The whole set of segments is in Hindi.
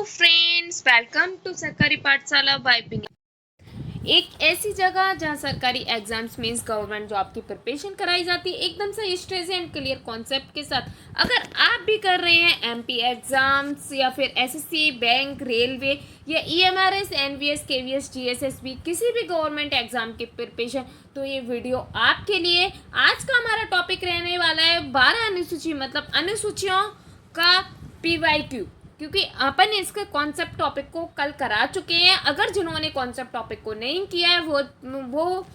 हेलो फ्रेंड्स, वेलकम टू सरकारी पाठशाला बाय पिंकी। एक ऐसी जगह जहां सरकारी एग्जाम्स मींस गवर्नमेंट जॉब की प्रिपरेशन कराई जाती है एकदम से स्ट्रेस एंड क्लियर कॉन्सेप्ट के साथ। अगर आप भी कर रहे हैं एमपी एग्जाम्स या फिर एसएससी, बैंक, रेलवे या ईएमआरएस, एनवीएस, केवीएस, जीएसएसबी, किसी भी गवर्नमेंट एग्जाम की प्रिपरेशन, तो ये वीडियो आपके लिए। आज का हमारा टॉपिक रहने वाला है 12 अनुसूची मतलब अनुसूचियों का पीवाईक्यू, क्योंकि अपन इसके कॉन्सेप्ट टॉपिक को कल करा चुके हैं। अगर जिन्होंने कॉन्सेप्ट टॉपिक को नहीं किया है वो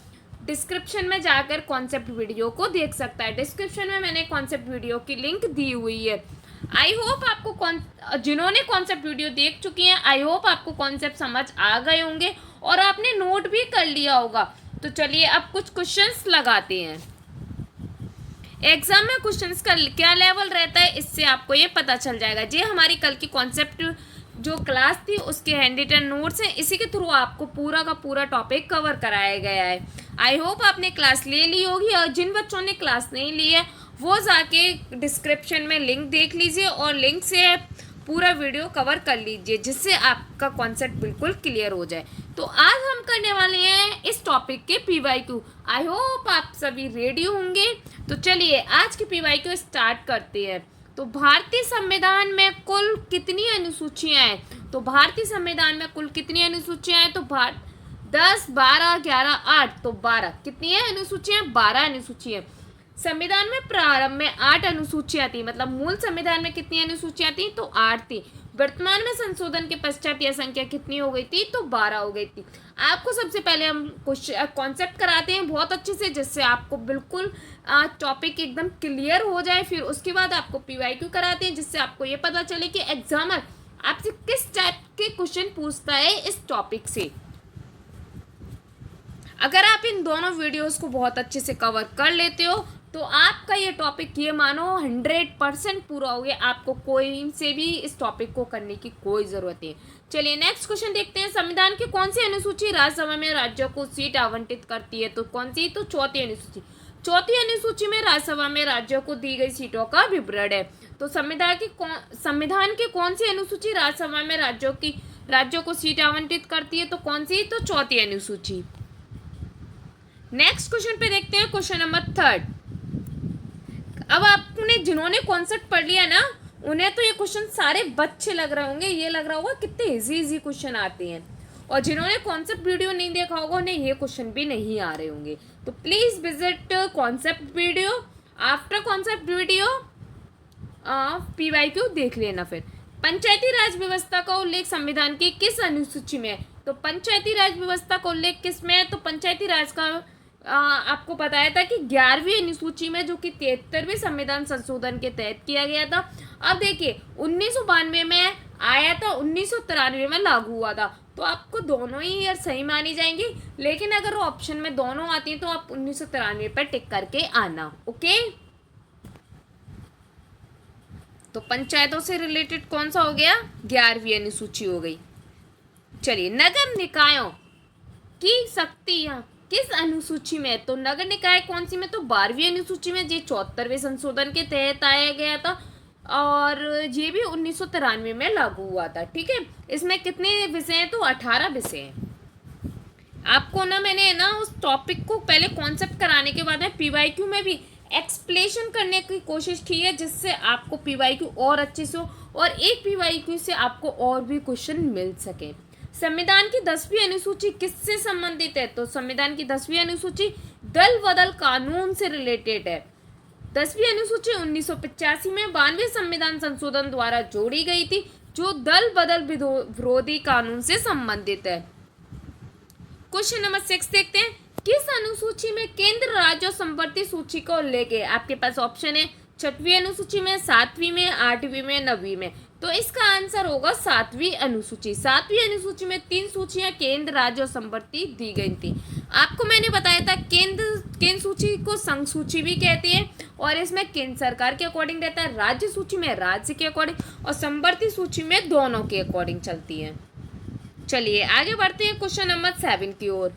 डिस्क्रिप्शन में जाकर कॉन्सेप्ट वीडियो को देख सकता है। डिस्क्रिप्शन में मैंने कॉन्सेप्ट वीडियो की लिंक दी हुई है। आई होप आपको जिन्होंने कॉन्सेप्ट वीडियो देख चुके हैं, आई होप आपको कॉन्सेप्ट समझ आ गए होंगे और आपने नोट भी कर लिया होगा। तो चलिए अब कुछ क्वेश्चंस लगाते हैं। एग्जाम में क्वेश्चंस का क्या लेवल रहता है इससे आपको ये पता चल जाएगा। ये हमारी कल की कॉन्सेप्ट जो क्लास थी उसके हैंड रिटन नोट्स हैं, इसी के थ्रू आपको पूरा का पूरा टॉपिक कवर कराया गया है। आई होप आपने क्लास ले ली होगी, और जिन बच्चों ने क्लास नहीं ली है वो जाके डिस्क्रिप्शन में लिंक देख लीजिए और लिंक से पूरा वीडियो कवर कर लीजिए, जिससे आपका कॉन्सेप्ट बिल्कुल क्लियर हो जाए। तो आज हम करने वाले हैं इस टॉपिक के पीवाईक्यू। आई होप आप सभी रेडी होंगे। तो चलिए आज की पीवाईक्यू स्टार्ट करते हैं। तो भारतीय संविधान में कुल कितनी अनुसूचियां हैं? तो भारतीय संविधान में कुल कितनी अनुसूचियां हैं? तो 10, 12, 11, 8। तो 12 कितनी है अनुसूचियां? 12 अनुसूचियां। संविधान में प्रारंभ में 8 अनुसूचियां थी, मतलब मूल संविधान में कितनी अनुसूचियां थी? तो 8 थी। वर्तमान में संशोधन के पश्चात यह संख्या कितनी हो गई थी? तो 12 हो गई थी। आपको सबसे पहले हम कॉन्सेप्ट कराते हैं बहुत अच्छे से, जिससे आपको बिल्कुल टॉपिक एकदम क्लियर हो जाए। फिर उसके बाद आपको पीवाईक्यू कराते हैं, जिससे आपको ये पता चले कि एग्जामर आपसे किस टाइप के क्वेश्चन पूछता है इस टॉपिक से। अगर आप इन दोनों वीडियोस को बहुत अच्छे से कवर कर लेते हो तो आपका ये टॉपिक ये मानो 100% पूरा हो गया। आपको कोई से भी इस टॉपिक को करने की कोई ज़रूरत नहीं। चलिए नेक्स्ट क्वेश्चन देखते हैं। संविधान की कौन सी अनुसूची राज्यसभा में राज्यों को सीट आवंटित करती है? तो कौन सी? तो चौथी अनुसूची। चौथी अनुसूची में राज्यसभा में राज्यों को दी गई सीटों का विवरण है। तो संविधान की कौन सी अनुसूची राज्यसभा में राज्यों को सीट आवंटित करती है? तो कौन सी? तो चौथी अनुसूची। नेक्स्ट क्वेश्चन पे देखते हैं, क्वेश्चन नंबर 3। अब आपने जिन्होंने कॉन्सेप्ट पढ़ लिया ना, उन्हें तो ये क्वेश्चन सारे बच्चे लग रहे होंगे, ये लग रहा होगा कितने इजी क्वेश्चन आते हैं। और जिन्होंने कॉन्सेप्ट वीडियो नहीं देखा होगा उन्हें ये क्वेश्चन भी नहीं आ रहे होंगे। तो please visit concept video. After concept video PYQ देख लेना। फिर पंचायती राज व्यवस्था का उल्लेख संविधान की किस अनुसूची में है? तो पंचायती राज व्यवस्था का उल्लेख किस में है? तो पंचायती राज का आपको बताया था कि 11वीं अनुसूची में, जो कि 73वें संविधान संशोधन के तहत किया गया था। अब देखिए 1992 में आया था, 1993 में लागू हुआ था। तो आपको दोनों ही ईयर सही मानी जाएंगी, लेकिन अगर ऑप्शन में दोनों आती हैं तो आप 1993 पर टिक करके आना। ओके, तो पंचायतों से रिलेटेड कौन सा हो गया? 11वीं अनुसूची हो गई। चलिए नगर निकायों की शक्तियां किस अनुसूची में? तो नगर निकाय कौन सी में? तो 12वीं अनुसूची में। ये 74वें संशोधन के तहत आया गया था और ये भी 1993 में लागू हुआ था। ठीक है, इसमें कितने विषय हैं? तो 18 विषय हैं। आपको ना मैंने ना उस टॉपिक को पहले कॉन्सेप्ट कराने के बाद में पीवाईक्यू में भी एक्सप्लेनेशन करने की कोशिश की है, जिससे आपको पीवाईक्यू और अच्छे से हो और एक पीवाईक्यू से आपको और भी क्वेश्चन मिल सके। संविधान की 10वीं अनुसूची किससे संबंधित है? तो संविधान की 10वीं अनुसूची दल बदल कानून से रिलेटेड है। 10वीं अनुसूची 1985 में 92वें संविधान संशोधन द्वारा जोड़ी गई थी, जो दल बदल विरोधी कानून से संबंधित है। क्वेश्चन नंबर 6 देखते हैं। किस अनुसूची में केंद्र राज्य संवर्ती सूची का उल्लेख है? आपके पास ऑप्शन है 6वीं अनुसूची में, 7वीं में, 8वीं में, 9वीं में। तो इसका आंसर होगा 7वीं अनुसूची। 7वीं अनुसूची में 3 सूचियां केंद्र, राज्य और संवर्ती दी गई थी। आपको मैंने बताया था केंद्र सूची को संघ सूची भी कहते हैं और इसमें केंद्र सरकार के अकॉर्डिंग रहता है, राज्य सूची में राज्य के अकॉर्डिंग और संवर्ती सूची में दोनों के अकॉर्डिंग चलती है। चलिए आगे बढ़ते हैं क्वेश्चन नंबर 7 की ओर।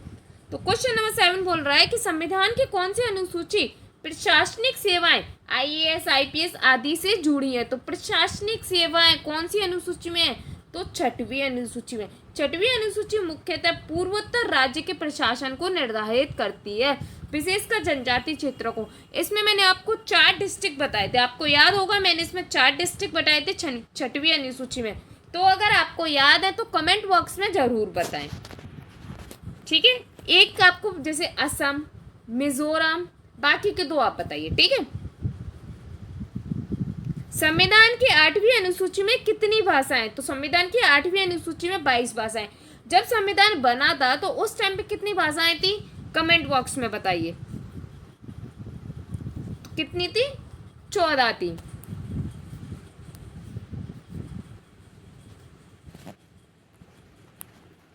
तो क्वेश्चन नंबर 7 बोल रहा है कि संविधान की कौन सी अनुसूची प्रशासनिक सेवाएं आईएएस, आईपीएस आदि से जुड़ी है? तो प्रशासनिक सेवाएं कौन सी अनुसूची में है? तो छठवीं अनुसूची में। छठवीं अनुसूची मुख्यतः पूर्वोत्तर राज्य के प्रशासन को निर्धारित करती है, विशेषकर जनजातीय क्षेत्रों को। इसमें मैंने आपको 4 डिस्ट्रिक्ट बताए थे, आपको याद होगा मैंने इसमें 4 डिस्ट्रिक्ट बताए थे छठवीं अनुसूची में। तो अगर आपको याद है तो कमेंट बॉक्स में जरूर बताएं, ठीक है। एक आपको जैसे असम, मिजोरम, बाकी के 2 आप बताइए, ठीक है। संविधान की 8वीं अनुसूची में कितनी भाषाएं? तो संविधान की 8वीं अनुसूची में 22 भाषाएं। जब संविधान बना था तो उस टाइम पे कितनी भाषाएं थी? कमेंट बॉक्स में बताइए कितनी थी? 14 थी।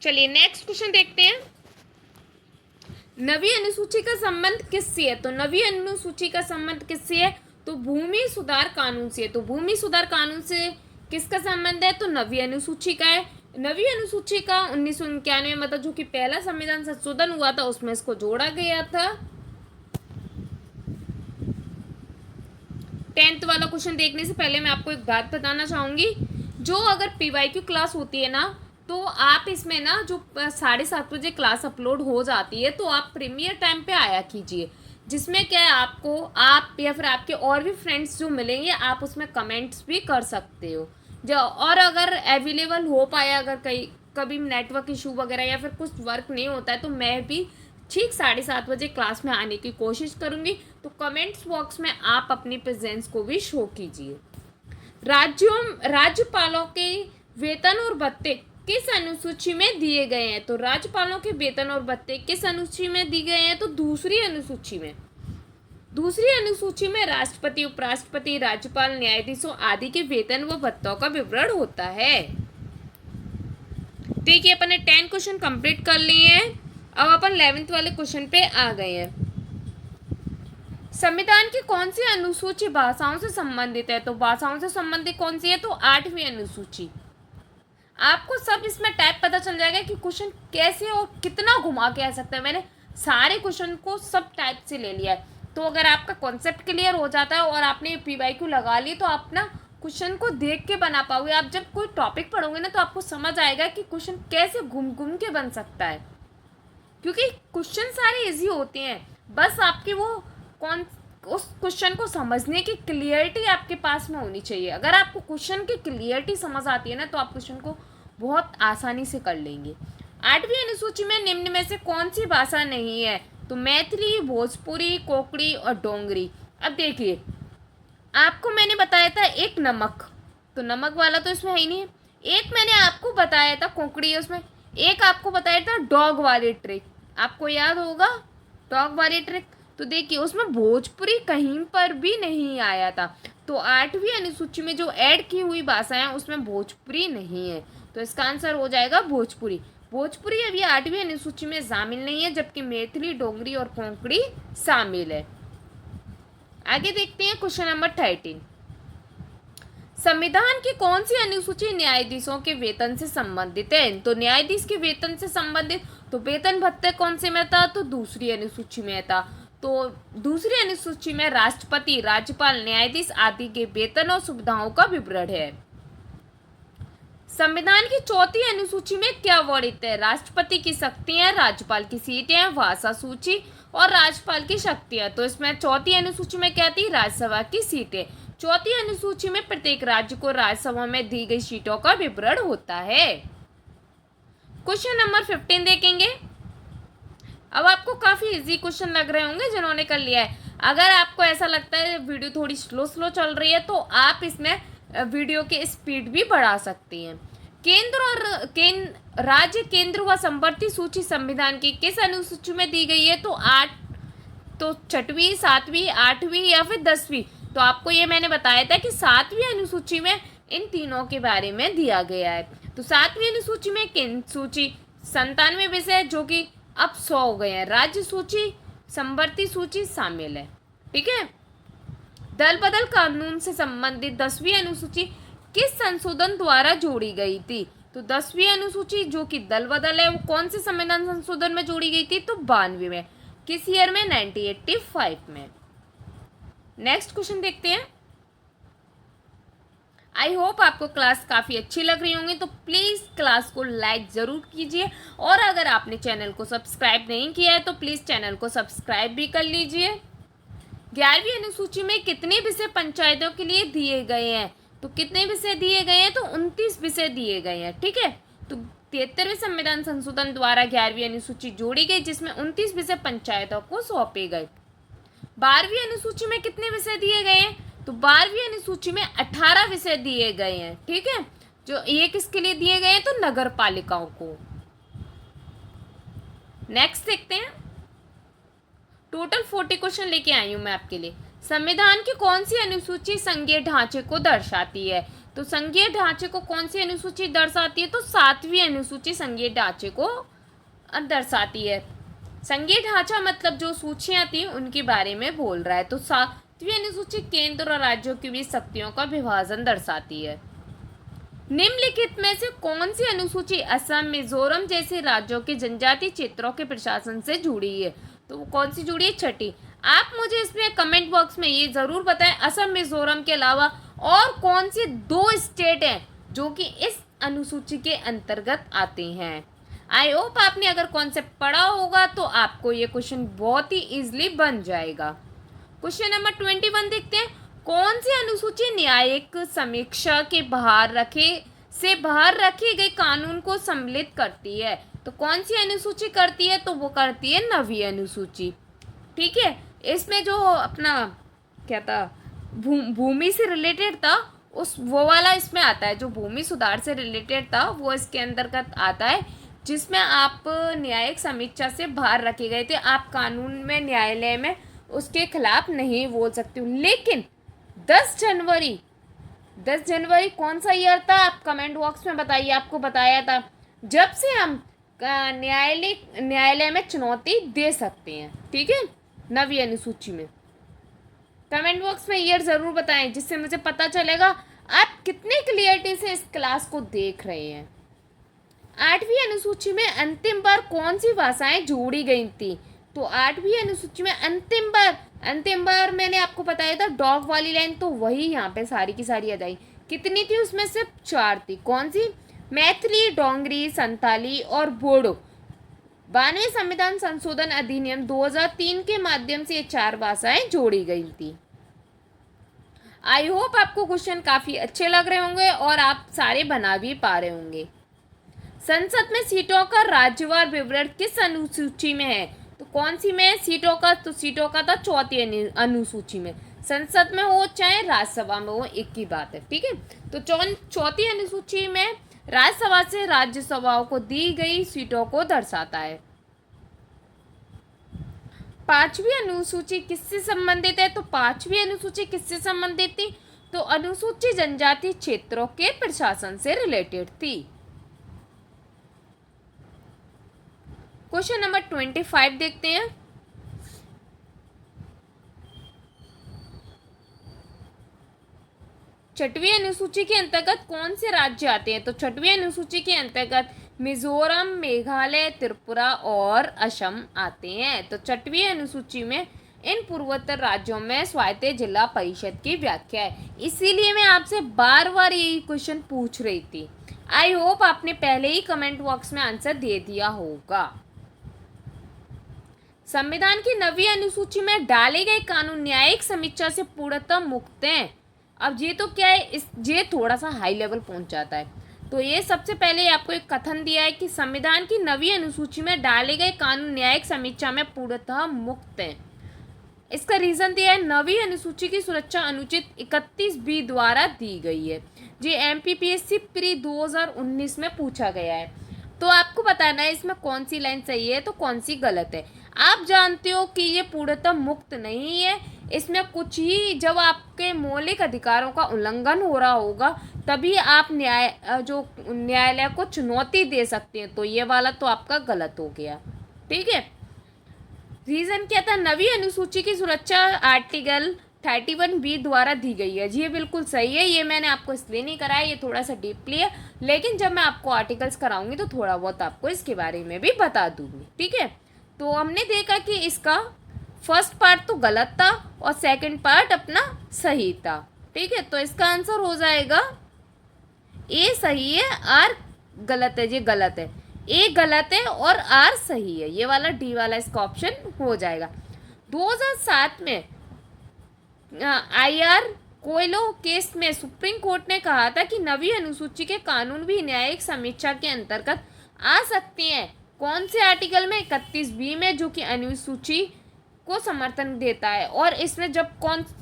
चलिए नेक्स्ट क्वेश्चन देखते हैं। नवी अनुसूची का संबंध किससे है? तो नवी अनुसूची का संबंध किससे है? तो भूमि सुधार कानून से। तो भूमि सुधार कानून से किसका संबंध है? तो नवी अनुसूची का है। नवी अनुसूची का 1991 में, मतलब जो कि पहला संविधान संशोधन हुआ था, उसमें इसको जोड़ा गया था। 10th वाला क्वेश्चन देखने से पहले मैं आपको एक बात बताना चाहूंगी। जो अगर पीवाईक्यू क्लास होती है ना, तो आप इसमें ना जो 7:30 बजे क्लास अपलोड हो जाती है, तो आप प्रीमियर टाइम पे आया कीजिए, जिसमें क्या है आपको, आप या फिर आपके और भी फ्रेंड्स जो मिलेंगे, आप उसमें कमेंट्स भी कर सकते हो। जो और अगर अवेलेबल हो पाया, अगर कभी नेटवर्क इशू वगैरह या फिर कुछ वर्क नहीं होता है, तो मैं भी ठीक 7:30 बजे क्लास में आने की कोशिश करूँगी। तो कमेंट्स बॉक्स में आप अपनी प्रेजेंस को भी शो कीजिए। राज्यपालों के वेतन और भत्ते किस अनुसूची में दिए गए हैं? तो राज्यपालों के वेतन और भत्ते किस अनुसूची में दिए गए हैं? तो दूसरी अनुसूची में। दूसरी अनुसूची में राष्ट्रपति, उपराष्ट्रपति, राज्यपाल, न्यायाधीशों आदि के वेतन व भत्तों का विवरण होता है। ठीक है, अपन ने 10 क्वेश्चन कंप्लीट कर लिए हैं। अब अपन 11th वाले क्वेश्चन पे आ गए हैं। संविधान की कौन सी अनुसूची भाषाओं से संबंधित है? तो भाषाओं से संबंधित कौन सी है? तो 8वीं अनुसूची। आपको सब इसमें टाइप पता चल जाएगा कि क्वेश्चन कैसे और कितना घुमा के आ सकता है। मैंने सारे क्वेश्चन को सब टाइप से ले लिया है। तो अगर आपका कॉन्सेप्ट क्लियर हो जाता है और आपने पीवाईक्यू लगा ली, तो आप ना क्वेश्चन को देख के बना पाओगे। आप जब कोई टॉपिक पढ़ोगे ना, तो आपको समझ आएगा कि क्वेश्चन कैसे घूम घूम के बन सकता है, क्योंकि क्वेश्चन सारे इजी होते हैं। बस आपकी वो उस क्वेश्चन को समझने की क्लियरिटी आपके पास में होनी चाहिए। अगर आपको क्वेश्चन की क्लियरिटी समझ आती है ना, तो आप क्वेश्चन को बहुत आसानी से कर लेंगे। 8वीं अनुसूची में निम्न में से कौन सी भाषा नहीं है? तो मैथिली, भोजपुरी, कोंकणी और डोंगरी। अब देखिए, आपको मैंने बताया था एक नमक, तो नमक वाला तो इसमें है ही नहीं है। एक मैंने आपको बताया था कोंकणी, उसमें एक आपको बताया था डॉग वाली ट्रिक, आपको याद होगा डॉग वाली ट्रिक। तो देखिए उसमें भोजपुरी कहीं पर भी नहीं आया था। तो 8वीं अनुसूची में जो ऐड की हुई भाषाएं उसमें भोजपुरी नहीं है, तो इसका आंसर हो जाएगा भोजपुरी। भोजपुरी अभी 8वीं अनुसूची में शामिल नहीं है, जबकि मैथिली, डोगरी और कोंकणी शामिल है। आगे देखते हैं क्वेश्चन नंबर 13। संविधान की कौन सी अनुसूची न्यायाधीशों के वेतन से संबंधित है? तो न्यायाधीश के वेतन से संबंधित, तो वेतन भत्ते कौन से में था? तो दूसरी अनुसूची में था। तो दूसरी अनुसूची में राष्ट्रपति, राज्यपाल, न्यायाधीश आदि के वेतन और सुविधाओं का विवरण है। संविधान की 4थी अनुसूची में क्या वर्णित है? राष्ट्रपति की शक्तियां, राज्यपाल की सीटें, भाषा सूची और राज्यपाल की शक्तियां। तो इसमें 4थी अनुसूची में क्या थी? राज्यसभा की सीटें। 4थी अनुसूची में प्रत्येक राज्य को राज्यसभा में दी गई सीटों का विवरण होता है। क्वेश्चन नंबर 15 देखेंगे। अब आपको काफी इजी क्वेश्चन लग रहे होंगे जिन्होंने कर लिया है। अगर आपको ऐसा लगता है वीडियो थोड़ी स्लो चल रही है, तो आप इसमें वीडियो की स्पीड भी बढ़ा सकती हैं। राज्य, केंद्र व संवर्ती सूची संविधान की किस अनुसूची में दी गई है? तो 6वीं, 7वीं, 8वीं या फिर 10वीं। तो आपको ये मैंने बताया था कि 7वीं अनुसूची में इन तीनों के बारे में दिया गया है। तो 7वीं अनुसूची में केंद्र सूची 97 विषय जो कि अब 100 हो गए हैं, राज्य सूची, संवर्ती सूची शामिल है। ठीक है। दल बदल कानून से संबंधित 10वीं अनुसूची किस संशोधन द्वारा जोड़ी गई थी? तो 10वीं अनुसूची जो कि दल बदल है, वो कौन से संविधान संशोधन में जोड़ी गई थी? तो 92 में। किस ईयर में? 1985 में। नेक्स्ट क्वेश्चन देखते हैं। आई होप आपको क्लास काफ़ी अच्छी लग रही होंगी, तो प्लीज़ क्लास को लाइक ज़रूर कीजिए, और अगर आपने चैनल को सब्सक्राइब नहीं किया है तो प्लीज़ चैनल को सब्सक्राइब भी कर लीजिए। 11वीं अनुसूची में कितने विषय पंचायतों के लिए दिए गए हैं? तो कितने विषय दिए गए हैं? तो 29 विषय दिए गए हैं, ठीक है। तो 73वें संविधान संशोधन द्वारा 11वीं अनुसूची जोड़ी गई, जिसमें 29 विषय पंचायतों को सौंपे गए। 12वीं अनुसूची में कितने विषय दिए गए हैं? तो 12वीं अनुसूची में 18 विषय दिए गए हैं, ठीक है। जो ये किसके लिए दिए गए हैं? तो नगर पालिकाओं को। नेक्स्ट देखते हैं। टोटल 40 क्वेश्चन लेके आई हूं मैं आपके लिए। संविधान की कौन सी अनुसूची संघीय ढांचे को दर्शाती है? तो संघीय ढांचे को कौन सी अनुसूची दर्शाती है? तो 7वीं अनुसूची संघीय ढांचे को दर्शाती है। संघीय ढांचा मतलब जो सूचियां थी उनके बारे में बोल रहा है। तो 7वीं अनुसूची केंद्र और राज्यों के बीच शक्तियों का विभाजन दर्शाती है। निम्नलिखित में से कौन सी अनुसूची असम, मिजोरम जैसे राज्यों के जनजातीय क्षेत्रों के प्रशासन से जुड़ी है? तो वो कौन सी जुड़ी है? छठी। आप मुझे इसमें कमेंट बॉक्स में ये जरूर बताएं, असम मिजोरम के अलावा और कौन सी 2 स्टेट हैं जो कि इस अनुसूची के अंतर्गत आते हैं। आई होप आपने अगर कॉन्सेप्ट पढ़ा होगा तो आपको ये क्वेश्चन बहुत ही इजीली बन जाएगा। क्वेश्चन नंबर 21 देखते हैं। कौन सी अनुसूची न्यायिक समीक्षा के बाहर रखे गए कानून को सम्मिलित करती है? तो कौन सी अनुसूची करती है? तो वो करती है 9वीं अनुसूची, ठीक है। इसमें जो अपना क्या था, भूमि से रिलेटेड था, वो वाला इसमें आता है। जो भूमि सुधार से रिलेटेड था वो इसके अंतर्गत आता है, जिसमें आप न्यायिक समीक्षा से बाहर रखे गए थे। आप कानून में, न्यायालय में उसके खिलाफ नहीं बोल सकते हो। लेकिन 10 जनवरी कौन सा ईयर था? आप कमेंट बॉक्स में बताइए। आपको बताया था जब से हम न्यायालय में चुनौती दे सकते हैं, ठीक है, 9वीं अनुसूची में। कमेंट बॉक्स में ईयर जरूर बताएं, जिससे मुझे पता चलेगा आप कितने क्लियरिटी से इस क्लास को देख रहे हैं। 8वीं अनुसूची में अंतिम बार कौन सी भाषाएं जोड़ी गई थी? तो 8वीं अनुसूची में अंतिम बार मैंने आपको बताया था डॉग वाली लाइन, तो वही यहाँ पे सारी की सारी आ जाएगी। कितनी थी? उसमें सिर्फ 4 थी। कौन सी? मैथिली, डोंगरी, संताली और बोडो। 92वें संविधान संशोधन अधिनियम 2003 के माध्यम से ये 4 भाषाएं जोड़ी गई थी। आई होप आपको क्वेश्चन काफी अच्छे लग रहे होंगे और आप सारे बना भी पा रहे होंगे। संसद में सीटों का राज्यवार विवरण किस अनुसूची में है? तो कौन सी में सीटों का? तो सीटों का था 4वीं अनुसूची में। संसद में हो चाहे राज्यसभा में हो, एक ही बात है, ठीक है। तो 4वीं अनुसूची में राज्यसभा से राज्यसभाओं को दी गई सीटों को दर्शाता है। 5वीं अनुसूची किससे संबंधित है? तो 5वीं अनुसूची किससे संबंधित थी? तो अनुसूची जनजातीय क्षेत्रों के प्रशासन से रिलेटेड थी। क्वेश्चन नंबर 25 देखते हैं। छठवीं अनुसूची के अंतर्गत कौन से राज्य आते हैं? तो छठवीं अनुसूची के अंतर्गत मिजोरम, मेघालय, त्रिपुरा और असम आते हैं। तो छठवीं अनुसूची में इन पूर्वोत्तर राज्यों में स्वायत्त जिला परिषद की व्याख्या है। इसीलिए मैं आपसे बार बार यही क्वेश्चन पूछ रही थी। आई होप आपने पहले ही कमेंट बॉक्स में आंसर दे दिया होगा। संविधान की 9वीं अनुसूची में डाले गए कानून न्यायिक समीक्षा से पूर्णतः मुक्त हैं। अब ये तो क्या है, ये थोड़ा सा हाई लेवल पहुंच जाता है। तो ये सबसे पहले आपको एक कथन दिया है कि संविधान की 9वीं अनुसूची में डाले गए कानून न्यायिक समीक्षा में पूर्णतः मुक्त हैं। इसका रीजन दिया है 9वीं अनुसूची की सुरक्षा अनुच्छेद 31B द्वारा दी गई है। ये MPPSC प्री 2019 में पूछा गया है। तो आपको बताना है इसमें कौन सी लाइन सही है तो कौन सी गलत है। आप जानते हो कि ये पूर्णतः मुक्त नहीं है। इसमें कुछ ही जब आपके मौलिक अधिकारों का उल्लंघन हो रहा होगा तभी आप न्यायालय को चुनौती दे सकते हैं। तो ये वाला तो आपका गलत हो गया, ठीक है। रीजन क्या था? 9वीं अनुसूची की सुरक्षा आर्टिकल 31B द्वारा दी गई है। जी ये बिल्कुल सही है। ये मैंने आपको इसलिए नहीं कराया, ये थोड़ा सा डीपली है, लेकिन जब मैं आपको आर्टिकल्स कराऊंगी तो थोड़ा बहुत आपको इसके बारे में भी बता दूंगी, ठीक है। तो हमने देखा कि इसका फर्स्ट पार्ट तो गलत था और सेकंड पार्ट अपना सही था, ठीक है। तो इसका आंसर हो जाएगा ए सही है, आर गलत है, ये गलत है। ए गलत है और आर सही है, ये वाला डी वाला इसका ऑप्शन हो जाएगा। 2007 में आईआर कोयलो केस में सुप्रीम कोर्ट ने कहा था कि नवी अनुसूची के कानून भी न्यायिक समीक्षा के अंतर्गत आ सकते हैं। कौन से आर्टिकल में? 31B में, जो कि अनुसूची को समर्थन देता है। और इसमें जब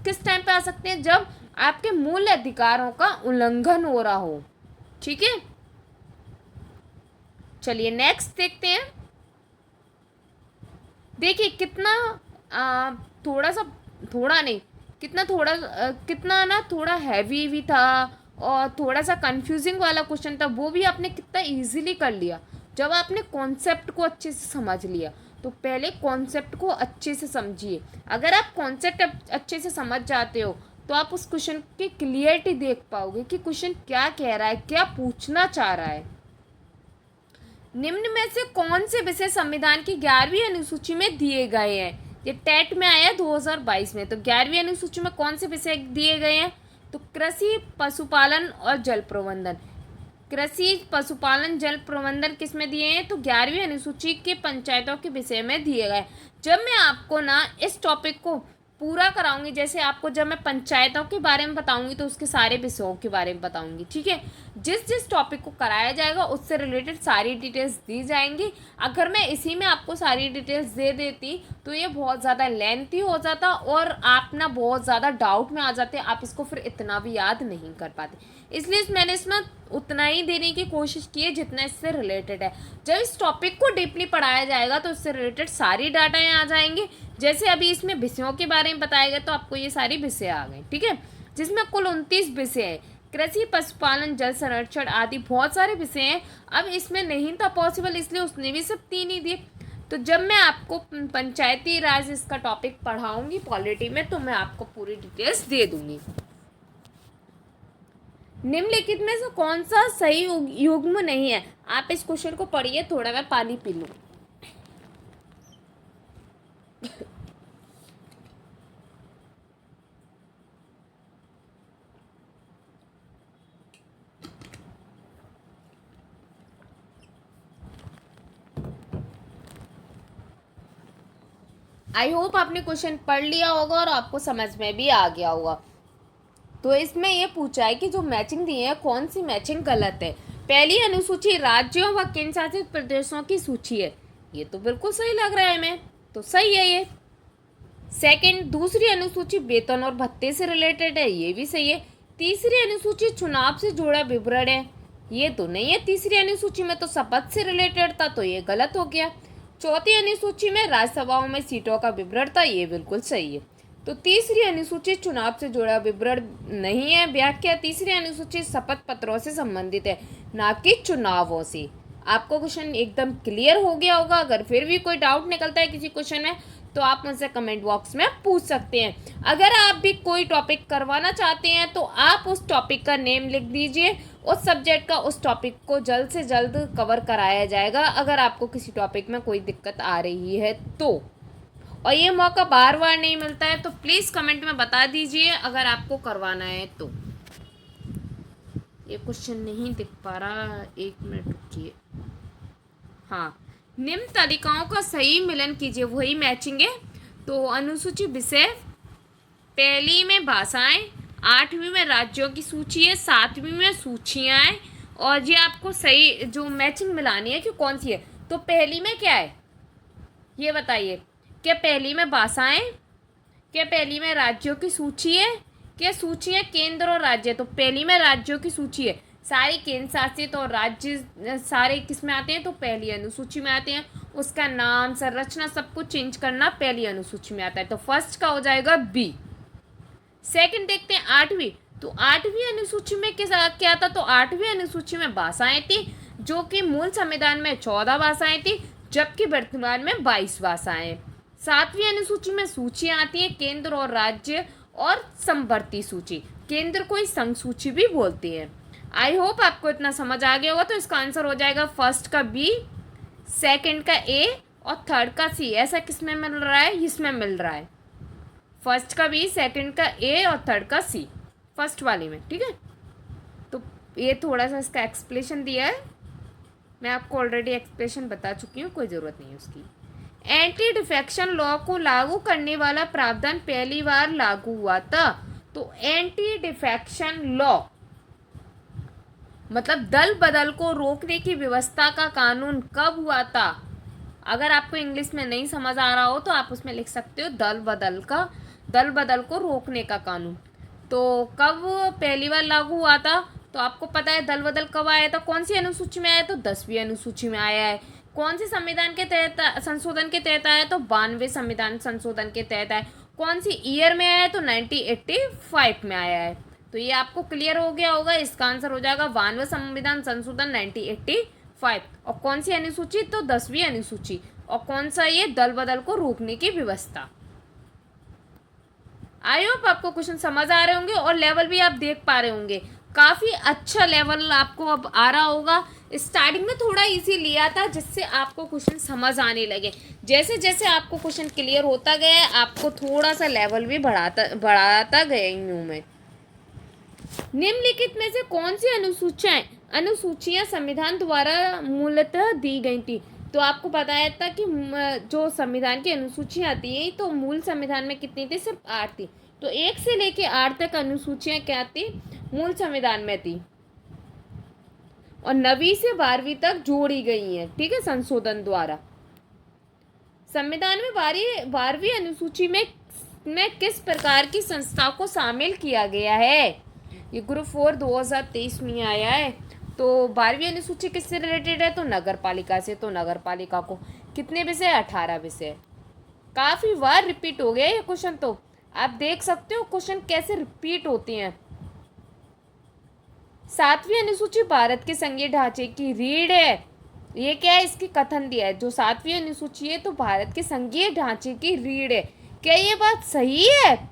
किस टाइम पे आ सकते हैं? जब आपके मूल अधिकारों का उल्लंघन हो रहा हो। ठीक है, चलिए नेक्स्ट देखते हैं। देखिए कितना थोड़ा सा, थोड़ा नहीं, कितना ना थोड़ा हैवी भी था और थोड़ा सा कंफ्यूजिंग वाला क्वेश्चन था। वो भी आपने कितना इजीली कर लिया जब आपने कॉन्सेप्ट को अच्छे से समझ लिया। तो पहले कॉन्सेप्ट को अच्छे से समझिए। अगर आप कॉन्सेप्ट अच्छे से समझ जाते हो तो आप उस क्वेश्चन की क्लियरिटी देख पाओगे कि क्वेश्चन क्या कह रहा है, क्या पूछना चाह रहा है। निम्न में से कौन से विषय संविधान की 11वीं अनुसूची में दिए गए हैं? ये टेट में आया 2022 में। तो 11वीं अनुसूची में कौन से विषय दिए गए हैं? तो कृषि, पशुपालन और जल प्रबंधन। कृषि, पशुपालन, जल प्रबंधन किस में दिए हैं? तो 11वीं अनुसूची के पंचायतों के विषय में दिए गए। जब मैं आपको ना इस टॉपिक को पूरा कराऊंगी, जैसे आपको जब मैं पंचायतों के बारे में बताऊंगी तो उसके सारे विषयों के बारे में बताऊंगी। ठीक है, जिस जिस टॉपिक को कराया जाएगा उससे रिलेटेड सारी डिटेल्स दी जाएंगी। अगर मैं इसी में आपको सारी डिटेल्स दे देती तो ये बहुत ज़्यादा लेंथी हो जाता और आप ना बहुत ज़्यादा डाउट में आ जाते, आप इसको फिर इतना भी याद नहीं कर पाते। इसलिए मैंने इसमें उतना ही देने की कोशिश की है जितना इससे रिलेटेड है। जब इस टॉपिक को डीपली पढ़ाया जाएगा तो इससे रिलेटेड सारी डाटा आ जाएंगे। जैसे अभी इसमें विषयों के बारे में बताया गया तो आपको ये सारी विषय आ गए। ठीक है, जिसमें कुल 29 विषय है। कृषि, पशुपालन, जल संरक्षण आदि बहुत सारे विषय हैं। अब इसमें नहीं था पॉसिबल, इसलिए उसने भी सब 3 ही दिए। तो जब मैं आपको पंचायती राज इसका टॉपिक पढ़ाऊंगी पॉलिटी में तो मैं आपको पूरी डिटेल्स दे दूंगी। निम्नलिखित में से कौन सा सही युग्म नहीं है? आप इस क्वेश्चन को पढ़िए, थोड़ा मैं पानी पी लूं। आई होप आपने क्वेश्चन पढ़ लिया होगा और आपको समझ में भी आ गया होगा। तो इसमें ये पूछा है कि जो मैचिंग दी है कौन सी मैचिंग गलत है। पहली अनुसूची राज्यों व केंद्र शासित प्रदेशों की सूची है, ये तो बिल्कुल सही लग रहा है हमें, तो सही है ये। सेकंड, दूसरी अनुसूची वेतन और भत्ते से रिलेटेड है, ये भी सही है। तीसरी अनुसूची चुनाव से जुड़ा विवरण है, ये तो नहीं है। तीसरी अनुसूची में तो शपथ से रिलेटेड था, तो ये गलत हो गया। चौथी अनुसूची में राज्यसभाओं में सीटों का विवरण था, ये बिल्कुल सही है। तो तीसरी अनुसूची चुनाव से जुड़ा विवरण नहीं है। व्याख्या, तीसरी अनुसूची शपथ पत्रों से संबंधित है, ना कि चुनावों से। आपको क्वेश्चन एकदम क्लियर हो गया होगा। अगर फिर भी कोई डाउट निकलता है किसी क्वेश्चन में तो आप मुझसे कमेंट बॉक्स में पूछ सकते हैं। अगर आप भी कोई टॉपिक करवाना चाहते हैं तो आप उस टॉपिक का नेम लिख दीजिए, उस सब्जेक्ट का, उस टॉपिक को जल्द से जल्द कवर कराया जाएगा अगर आपको किसी टॉपिक में कोई दिक्कत आ रही है तो। और ये मौका बार बार नहीं मिलता है, तो प्लीज़ कमेंट में बता दीजिए अगर आपको करवाना है तो। ये क्वेश्चन नहीं दिख पा रहा, 1 मिनट रुकिए। हाँ, निम्न तालिकाओं का सही मिलन कीजिए, वही मैचिंग है। तो अनुसूची विषय, पहली में भाषाएं, 8वीं में राज्यों की सूची है, 7वीं में सूचियाँ हैं। और ये आपको सही जो मैचिंग मिलानी है कि कौन सी है। तो पहली में क्या है ये बताइए, क्या पहली में भाषाएं, क्या पहली में राज्यों की सूची है, क्या सूची है केंद्र और राज्य? तो पहली में राज्यों की सूची है, सारी केंद्र शासित और राज्य सारे किस में आते हैं? तो पहली अनुसूची में आते हैं। उसका नाम, संरचना, सब कुछ चेंज करना पहली अनुसूची में आता है। तो फर्स्ट का हो जाएगा बी। सेकंड देखते हैं 8वीं। तो 8वीं अनुसूची में क्या था? तो 8वीं अनुसूची में भाषाएं थी, जो कि मूल संविधान में 14 भाषाएं थी, जबकि वर्तमान में 22 भाषाएं। 7वीं अनुसूची में सूचियाँ आती हैं, केंद्र और राज्य और समवर्ती सूची। केंद्र को इस संघ सूची भी बोलते हैं। आई होप आपको इतना समझ आ गया होगा। तो इसका आंसर हो जाएगा फर्स्ट का बी, सेकंड का ए और थर्ड का सी। ऐसा किस में मिल रहा है? इसमें मिल रहा है, फर्स्ट का बी, सेकंड का ए और थर्ड का सी, फर्स्ट वाले में। ठीक है, तो ये थोड़ा सा इसका एक्सप्लेनेशन दिया है, मैं आपको ऑलरेडी एक्सप्लेनेशन बता चुकी हूँ, कोई ज़रूरत नहीं है उसकी। एंटी डिफेक्शन लॉ को लागू करने वाला प्रावधान पहली बार लागू हुआ था। तो एंटी डिफेक्शन लॉ मतलब दल बदल को रोकने की व्यवस्था का कानून कब हुआ था? अगर आपको इंग्लिश में नहीं समझ आ रहा हो तो आप उसमें लिख सकते हो दल बदल को रोकने का कानून। तो कब पहली बार लागू हुआ था? तो आपको पता है दल बदल कब आया था, कौन सी अनुसूची में आया? तो 10वीं अनुसूची में आया है। कौन से संविधान के तहत संशोधन के तहत आया? तो 92वें संविधान संशोधन के तहत आया। कौन सी ईयर में आया? तो 1985 में आया है। तो ये आपको क्लियर हो गया होगा, इसका आंसर हो जाएगा 92वां संविधान संशोधन 1985। और कौन सी अनुसूची? तो 10वीं अनुसूची। और कौन सा? ये दल बदल को रोकने की व्यवस्था। आई होप आपको क्वेश्चन समझ आ रहे होंगे और लेवल भी आप देख पा रहे होंगे, काफ़ी अच्छा लेवल आपको अब आ रहा होगा। स्टार्टिंग में थोड़ा इजी लिया था जिससे आपको क्वेश्चन समझ आने लगे। जैसे जैसे आपको क्वेश्चन क्लियर होता गया आपको थोड़ा सा लेवल भी बढ़ाता गई हूँ मैं। निम्नलिखित में से कौन सी अनुसूचियां संविधान द्वारा मूलतः दी गई थी? तो आपको बताया था कि जो संविधान की अनुसूचियां आती है तो मूल संविधान में कितनी थी? सिर्फ 8 थी। तो 1 से लेके 8 तक अनुसूचियां क्या थी? मूल संविधान में थी। और 9वीं से 12वीं तक जोड़ी गई हैं, ठीक है, संशोधन द्वारा। संविधान में 12वीं अनुसूची में किस प्रकार की संस्था को शामिल किया गया है? ये ग्रुप 4 2023 में आया है। तो 12वीं अनुसूची किससे रिलेटेड है? तो नगर पालिका से। तो नगर पालिका को कितने विषय? 18 विषय। काफ़ी बार रिपीट हो गया ये क्वेश्चन, तो आप देख सकते हो क्वेश्चन कैसे रिपीट होते हैं। 7वीं अनुसूची भारत के संघीय ढांचे की रीढ़ है। ये क्या है? इसकी कथन दिया है। जो 7वीं अनुसूची है तो भारत के संघीय ढांचे की रीढ़ है। क्या ये बात सही है?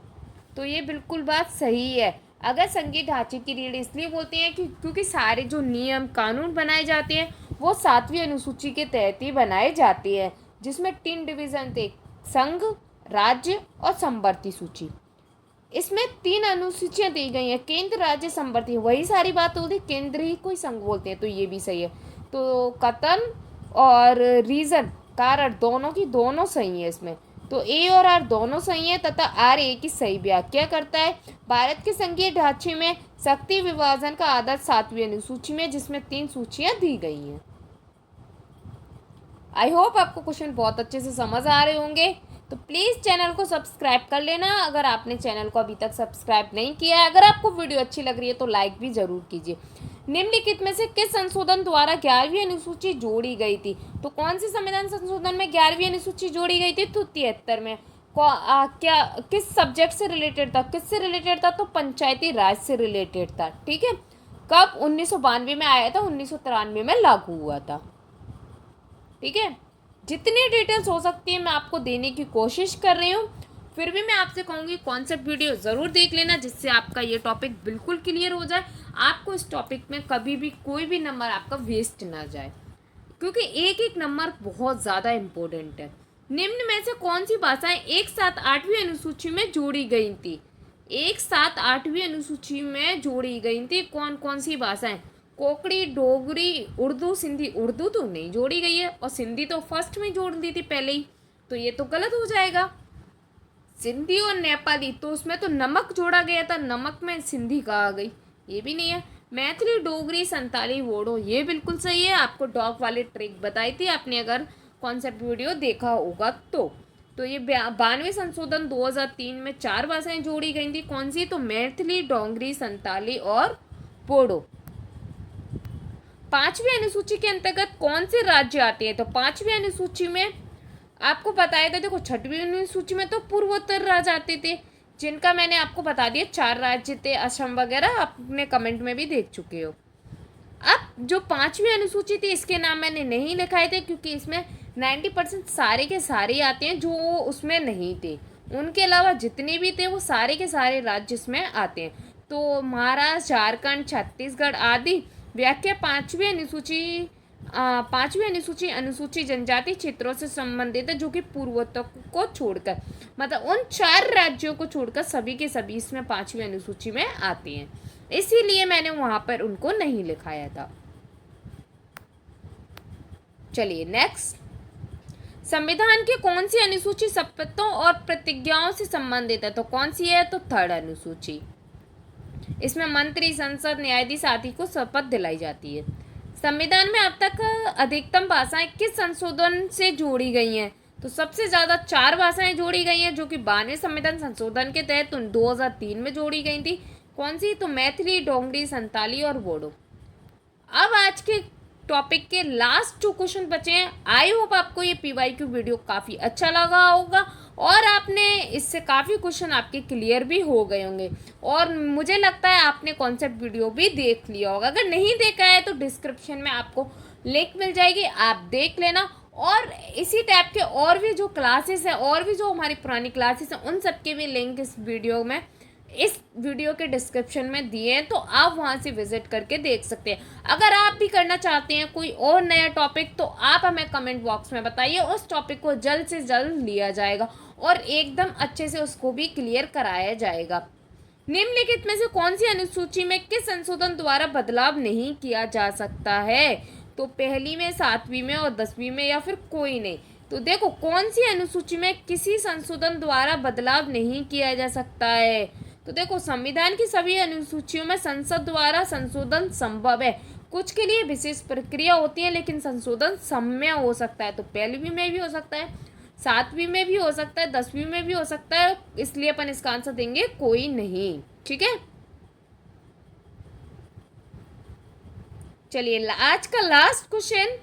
तो ये बिल्कुल बात सही है। अगर संघीय ढांचे की रीढ़ इसलिए बोलते हैं क्योंकि सारे जो नियम कानून बनाए जाते हैं वो 7वीं अनुसूची के तहत ही बनाए जाते हैं, जिसमें 3 डिवीजन थे, संघ, राज्य और संवर्ती सूची। इसमें 3 अनुसूचियां दी गई हैं, केंद्र, राज्य, संवर्ती। वही सारी बात होती, केंद्र ही कोई संघ बोलते हैं, तो ये भी सही है। तो कथन और रीजन, कारण दोनों की दोनों सही है इसमें। तो ए और आर दोनों सही है तथा आर ए की सही व्याख्या करता है। भारत के संघीय ढांचे में शक्ति विभाजन का आदर्श 7वीं अनुसूची में, जिसमें 3 सूचियां दी गई हैं। आई होप आपको क्वेश्चन बहुत अच्छे से समझ आ रहे होंगे। तो प्लीज़ चैनल को सब्सक्राइब कर लेना अगर आपने चैनल को अभी तक सब्सक्राइब नहीं किया है। अगर आपको वीडियो अच्छी लग रही है तो लाइक भी जरूर कीजिए। निम्नलिखित में से किस संशोधन द्वारा 11वीं अनुसूची जोड़ी गई थी? तो कौन से संविधान संशोधन में 11वीं अनुसूची जोड़ी गई थी? तो 73 में। क्या किस सब्जेक्ट से रिलेटेड था? किससे रिलेटेड था? तो पंचायती राज से रिलेटेड था, ठीक है। कब? 1992 में आया था, 1993 में लागू हुआ था, ठीक है। जितनी डिटेल्स हो सकती है मैं आपको देने की कोशिश कर रही हूँ। फिर भी मैं आपसे कहूँगी कॉन्सेप्ट वीडियो ज़रूर देख लेना, जिससे आपका ये टॉपिक बिल्कुल क्लियर हो जाए। आपको इस टॉपिक में कभी भी कोई भी नंबर आपका वेस्ट ना जाए, क्योंकि एक एक नंबर बहुत ज़्यादा इम्पोर्टेंट है। निम्न में से कौन सी भाषाएं एक साथ 8वीं अनुसूची में जोड़ी गई थी? एक साथ 8वीं अनुसूची में जोड़ी गई थी कौन कौन सी भाषाएं? कोंकणी, डोगरी, उर्दू, सिंधी। उर्दू तो नहीं जोड़ी गई है, और सिंधी तो फर्स्ट में जोड़ दी थी पहले ही, तो ये तो गलत हो जाएगा। सिंधी और नेपाली तो उसमें तो नमक जोड़ा गया था, नमक में सिंधी कहा गई, ये भी नहीं है। मैथिली, डोगरी, संताली, बोडो, ये बिल्कुल सही है। आपको डॉग वाली ट्रिक बताई थी आपने अगर कॉन्सेप्ट वीडियो देखा होगा तो ये 92वें संशोधन 2003 में 4 भाषाएं जोड़ी गई थी। कौन सी? तो मैथिली, डोगरी, संताली और बोडो। 5वीं अनुसूची के अंतर्गत कौन से राज्य आते हैं? तो 5वीं अनुसूची में आपको बताया था, देखो 6वीं अनुसूची में तो पूर्वोत्तर राज्य आते थे, जिनका मैंने आपको बता दिया 4 राज्य थे, असम वगैरह, आपने कमेंट में भी देख चुके हो। अब जो 5वीं अनुसूची थी इसके नाम मैंने नहीं लिखाए थे, क्योंकि इसमें 90% सारे के सारे आते हैं जो उसमें नहीं थे। उनके अलावा जितने भी थे वो सारे के सारे राज्य इसमें आते हैं। तो महाराष्ट्र, झारखंड, छत्तीसगढ़ आदि। व्याख्या 5वीं अनुसूची अनुसूची जनजाति क्षेत्रों से संबंधित है, जो कि पूर्वोत्तर को छोड़कर, मतलब उन 4 राज्यों को छोड़कर सभी के सभी इसमें 5वीं अनुसूची में आते हैं। इसीलिए मैंने वहां पर उनको नहीं लिखाया था। चलिए नेक्स्ट, संविधान की कौन सी अनुसूची शपथों और प्रतिज्ञाओं से संबंधित है? तो कौन सी है? तो थर्ड अनुसूची। इसमें मंत्री, संसद, न्यायाधीश आदि को शपथ दिलाई जाती है। संविधान में अब तक अधिकतम भाषाएं किस संशोधन से जोड़ी गई हैं? तो सबसे ज्यादा 4 भाषाएं जोड़ी गई हैं, जो कि 92वें संविधान संशोधन के तहत 2003 में जोड़ी गई थी। कौन सी? तो मैथिली, डोगरी, संताली और बोडो। अब आज के टॉपिक के लास्ट 2 क्वेश्चन बचे हैं। आई होप आपको ये PYQ वीडियो काफ़ी अच्छा लगा होगा और आपने इससे काफ़ी क्वेश्चन आपके क्लियर भी हो गए होंगे, और मुझे लगता है आपने कॉन्सेप्ट वीडियो भी देख लिया होगा। अगर नहीं देखा है तो डिस्क्रिप्शन में आपको लिंक मिल जाएगी, आप देख लेना। और इसी टाइप के और भी जो क्लासेस हैं, और भी जो हमारी पुरानी क्लासेस हैं, उन सब के भी लिंक इस वीडियो के डिस्क्रिप्शन में दिए हैं, तो आप वहां से विजिट करके देख सकते हैं। अगर आप भी करना चाहते हैं कोई और नया टॉपिक, तो आप हमें कमेंट बॉक्स में बताइए, उस टॉपिक को जल्द से जल्द लिया जाएगा और एकदम अच्छे से उसको भी क्लियर कराया जाएगा। निम्नलिखित में से कौन सी अनुसूची में किस संशोधन द्वारा बदलाव नहीं किया जा सकता है? तो पहली में, 7वीं में और 10वीं में, या फिर कोई नहीं? तो देखो, कौन सी अनुसूची में किसी संशोधन द्वारा बदलाव नहीं किया जा सकता है? तो देखो, संविधान की सभी अनुसूचियों में संसद द्वारा संशोधन संभव है। कुछ के लिए विशेष प्रक्रिया होती है, लेकिन संशोधन समय हो सकता है। तो पहलवी में भी हो सकता है, 7वीं में भी हो सकता है, 10वीं में भी हो सकता है, इसलिए अपन इसका आंसर देंगे कोई नहीं। ठीक है, चलिए आज का लास्ट क्वेश्चन,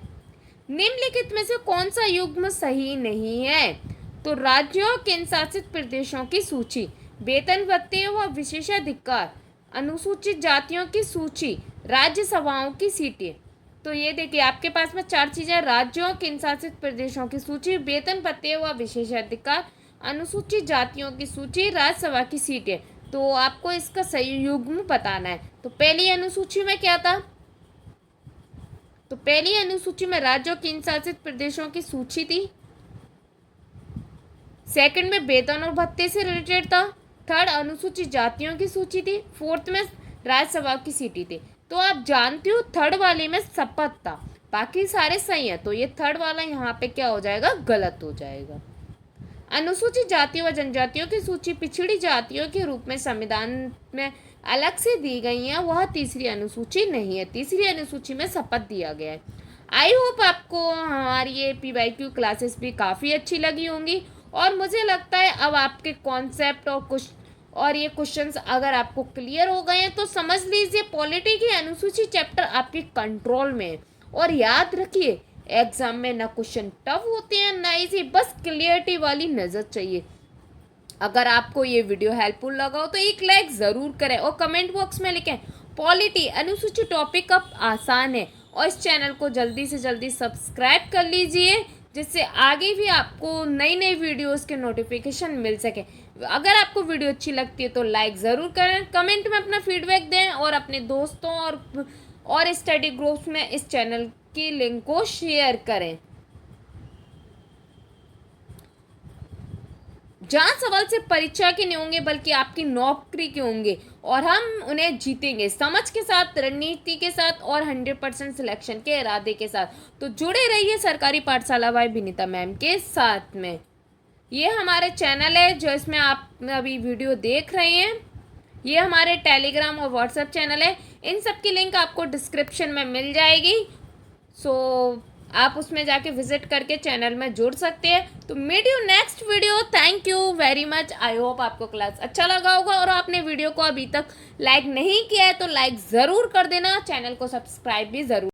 निम्नलिखित में से कौन सा युग्म सही नहीं है? तो राज्यों और केंद्र शासित प्रदेशों की सूची, वेतन भत्ते व विशेषाधिकार, अनुसूचित जातियों की सूची, राज्यसभाओं की सीटें। तो ये देखिए, आपके पास में 4 चीजें, राज्यों, केंद्र शासित प्रदेशों की सूची, वेतन भत्ते व विशेषाधिकार, अनुसूचित जातियों की सूची, राज्यसभा की सीटें। तो आपको इसका सही युग्म बताना है। तो पहली अनुसूची में क्या था? तो पहली अनुसूची में राज्यों, केंद्र शासित प्रदेशों की सूची थी। सेकंड में वेतन और भत्ते से रिलेटेड था। थर्ड, अनुसूचित जातियों की सूची थी। फोर्थ में राज्यसभा की सीटें थी। तो आप जानते हो थर्ड वाले में शपथ था, बाकी सारे सही है। तो ये थर्ड वाला यहाँ पे क्या हो जाएगा? गलत हो जाएगा। अनुसूचित जातियों व जनजातियों की सूची पिछड़ी जातियों के रूप में संविधान में अलग से दी गई है, वह तीसरी अनुसूची नहीं है। तीसरी अनुसूची में शपथ दिया गया है। आई होप आपको हमारी ये PYQ क्लासेस भी काफ़ी अच्छी लगी होंगी, और मुझे लगता है अब आपके कॉन्सेप्ट और ये क्वेश्चंस अगर आपको क्लियर हो गए हैं, तो समझ लीजिए पॉलिटी की अनुसूची चैप्टर आपके कंट्रोल में है। और याद रखिए, एग्जाम में ना क्वेश्चन टफ होते हैं ना इजी, बस क्लियरिटी वाली नजर चाहिए। अगर आपको ये वीडियो हेल्पफुल लगा हो तो एक लाइक ज़रूर करें और कमेंट बॉक्स में लिखें पॉलिटी अनुसूचित टॉपिक अब आसान है। और इस चैनल को जल्दी से जल्दी सब्सक्राइब कर लीजिए, जिससे आगे भी आपको नई नई वीडियोस के नोटिफिकेशन मिल सके। अगर आपको वीडियो अच्छी लगती है तो लाइक ज़रूर करें, कमेंट में अपना फीडबैक दें, और अपने दोस्तों और स्टडी ग्रुप्स में इस चैनल की लिंक को शेयर करें। जहाँ सवाल सिर्फ परीक्षा के नहीं होंगे, बल्कि आपकी नौकरी के होंगे, और हम उन्हें जीतेंगे समझ के साथ, रणनीति के साथ और 100% सिलेक्शन के इरादे के साथ। तो जुड़े रहिए सरकारी पाठशाला बाय विनीता मैम के साथ में। ये हमारे चैनल है जो इसमें आप अभी वीडियो देख रहे हैं, ये हमारे टेलीग्राम और व्हाट्सएप चैनल है। इन सब की लिंक आपको डिस्क्रिप्शन में मिल जाएगी, सो आप उसमें जाके विजिट करके चैनल में जुड़ सकते हैं। तो meet you next video. Thank you very much. I hope आपको क्लास अच्छा लगा होगा, और आपने वीडियो को अभी तक लाइक नहीं किया है तो लाइक ज़रूर कर देना, चैनल को सब्सक्राइब भी ज़रूर